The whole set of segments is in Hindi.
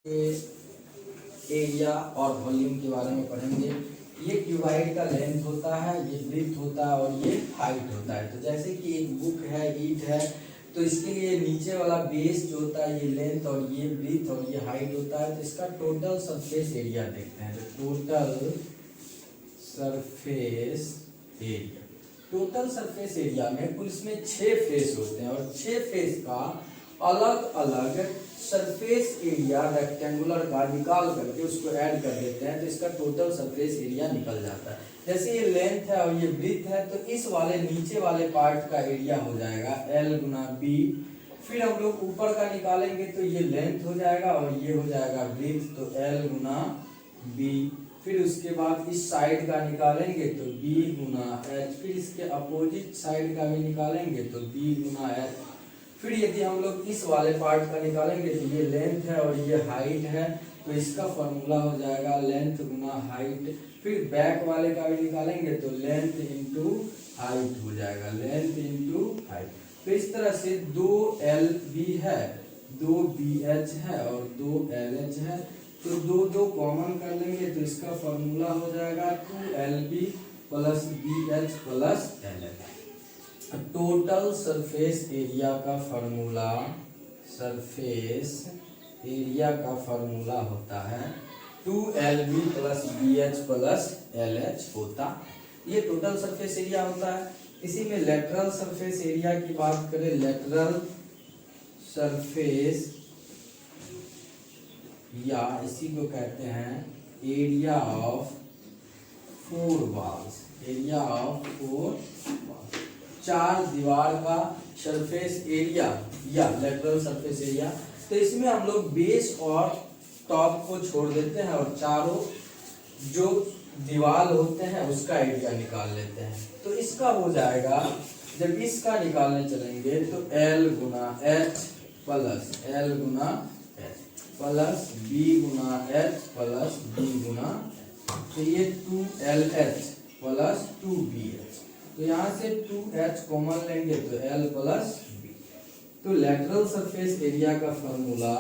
एरिया और वॉल्यूम के बारे में पढ़ेंगे। ये क्यूबाइड का लेंथ होता है, ये ब्रीथ होता है और ये हाइट होता है। तो जैसे कि एक बुक है, ईट है, तो इसके लिए नीचे वाला बेस जो होता है ये लेंथ और ये ब्रीथ और ये हाइट होता है। तो इसका टोटल सरफेस एरिया देखते हैं। तो टोटल सरफेस एरिया में कुल इसमें 6 फेस होते हैं और 6 फेस का अलग अलग सरफेस एरिया रेक्टेंगुलर का निकाल करके उसको ऐड कर देते हैं, तो इसका टोटल सरफेस एरिया निकल जाता है। जैसे ये लेंथ है और ये ब्रीथ है, तो इस वाले नीचे वाले पार्ट का एरिया हो जाएगा L गुना B। फिर हम लोग ऊपर का निकालेंगे तो ये लेंथ हो जाएगा और ये हो जाएगा ब्रीथ, तो L गुना B। फिर उसके बाद इस साइड का निकालेंगे तो B गुना H। फिर इसके अपोजिट साइड का भी निकालेंगे तो B गुना H। फिर यदि हम लोग इस वाले पार्ट का निकालेंगे तो ये लेंथ है और ये हाइट है, तो इसका फॉर्मूला हो जाएगा लेंथ गुना हाइट। फिर बैक वाले का भी निकालेंगे तो लेंथ इंटू हाइट हो जाएगा, लेंथ इंटू हाइट। तो इस तरह से 2LB है, 2BH है और 2LH है, तो दो कॉमन कर लेंगे तो इसका फॉर्मूला हो जाएगा 2LB plus BH plus LH। Total surface area का फॉर्मूला होता है 2LB plus BH plus LH होता। ये टोटल सरफेस एरिया होता है। इसी में लेटरल सरफेस एरिया की बात करें, लेटरल सरफेस या इसी को कहते हैं area of 4 walls, area of 4 walls, 4 दीवार का सरफेस एरिया या लेटरल सरफेस एरिया। तो इसमें हम लोग बेस और टॉप को छोड़ देते हैं और चारों जो दीवार होते हैं उसका एरिया निकाल लेते हैं। तो इसका हो जाएगा, जब इसका निकालने चलेंगे तो L गुना H प्लस L गुना H प्लस B गुना H प्लस B गुना, तो ये 2LH प्लस 2BH। तो यहाँ से 2H कॉमन लेंगे तो L प्लस B। तो लेटरल सरफेस एरिया का formula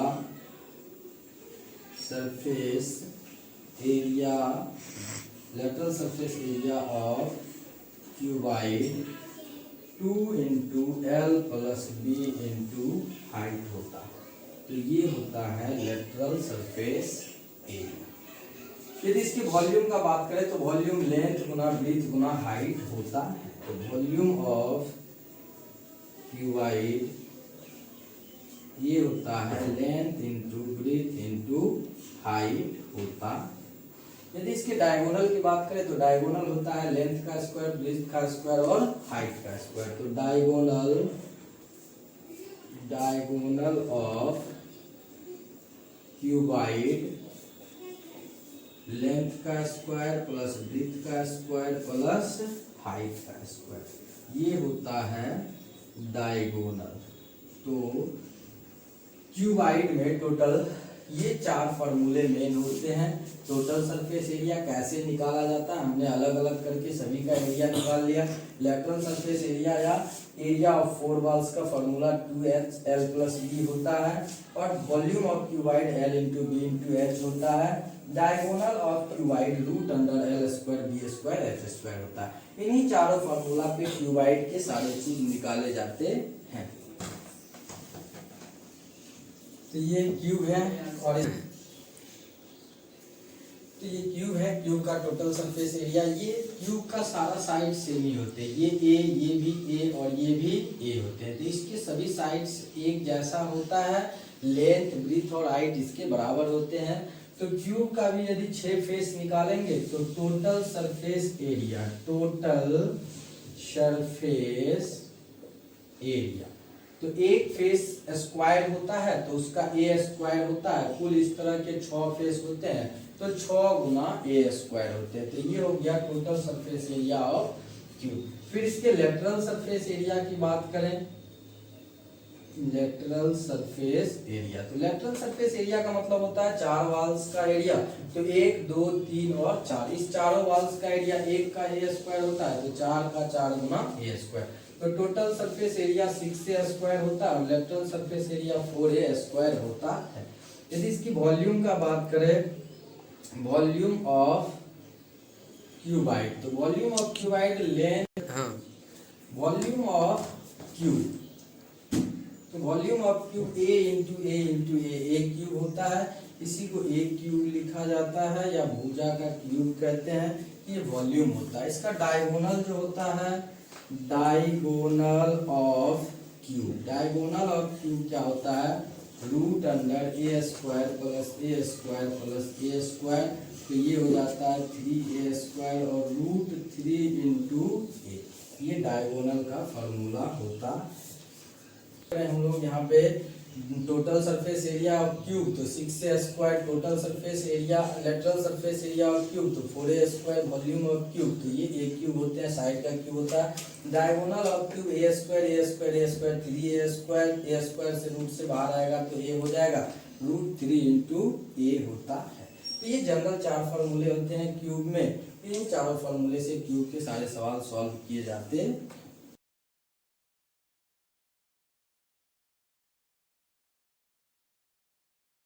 lateral surface area of cuboid 2 into L plus B into height होता है। तो ये होता है लेटरल सरफेस एरिया। यदि इसकी वॉल्यूम का बात करें तो वॉल्यूम लेंथ गुना ब्रीथ गुना हाइट होता है। तो वॉल्यूम ऑफ क्यूबाइड ये होता है length into breadth into height होता। यदि इसके डायगोनल की बात करें तो डायगोनल होता है लेंथ का स्क्वायर, ब्रीथ का स्क्वायर और हाइट का स्क्वायर। तो डायगोनल ऑफ क्यूबाइड लेंथ का स्क्वायर प्लस ब्रीथ का स्क्वायर प्लस हाइट का स्क्वायर, ये होता है डायगोनल। तो क्यूबाइड में टोटल ये 4 फॉर्मूले मेन होते हैं। टोटल सरफेस एरिया कैसे निकाला जाता है, हमने अलग अलग करके सभी का एरिया निकाल लिया। लेटरल सरफेस एरिया या एरिया ऑफ 4 वॉल्स का फॉर्मूला 2HL प्लस B होता है और volume of cuboid L into B into H होता है। Diagonal of cuboid root under L square B square H square होता है। इन्हीं चारों फॉर्मूला पे क्यूबाइड के सारे चीज निकाले जाते हैं। तो ये क्यूब है और तो ये क्यूब है, क्यूब का टोटल सरफेस एरिया। ये क्यूब का सारा साइड सेम ही होते हैं, ये भी A और ये भी A होते हैं। तो इसके सभी साइड्स एक जैसा होता है, लेंथ ब्रीथ और हाइट इसके बराबर होते हैं। तो क्यूब का भी यदि 6 फेस निकालेंगे तो टोटल सरफेस एरिया तो एक फेस स्क्वायर होता है तो उसका A स्क्वायर होता है। कुल इस तरह के 6 फेस होते हैं तो 6 गुना A स्क्वायर होते हैं। तो ये हो गया total surface area of cube. फिर इसके लेटरल सरफेस एरिया की बात करें, लेटरल सरफेस एरिया, तो लेटरल सरफेस एरिया का मतलब होता है 4 वॉल्स का एरिया। तो 1 2 3 और 4, इस चारों वॉल्स का एरिया 1 का A स्क्वायर होता है, तो 4 का 4 गुना A स्क्वायर। तो total surface area 6A square होता है और lateral surface area 4A square होता है। यदि इसकी वॉल्यूम का बात करें, वॉल्यूम ऑफ क्यूबाइड, तो वॉल्यूम ऑफ क्यूबाइड लेंथ, हाँ वॉल्यूम ऑफ क्यूब, तो volume of cube A into A cube होता है, इसी को ए क्यूब लिखा जाता है या भुजा का क्यूब कहते हैं, ये वॉल्यूम होता है। इसका डायगोनल जो होता है, diagonal of cube, diagonal of cube क्या होता है, रूट अंडर ए स्क्वायर प्लस ए स्क्वायर प्लस ए स्क्वायर, तो ये हो जाता है 3a² और रूट 3 इंटू ए, ये डायगोनल का फॉर्मूला होता है। हम लोग यहाँ पे total surface area of cube, तो 6a² total surface area, lateral surface area of cube, तो 4a² वॉल्यूम ऑफ क्यूब, तो ये ए क्यूब होते हैं, साइड का क्यूब होता है। Diagonal of cube a² 3a² से रूट से बाहर आएगा तो ए हो जाएगा, रूट 3 इंटू ए होता है। तो ये जनरल 4 फॉर्मूले होते हैं क्यूब में, इन चारों फॉर्मूले से क्यूब के सारे सवाल सॉल्व किए जाते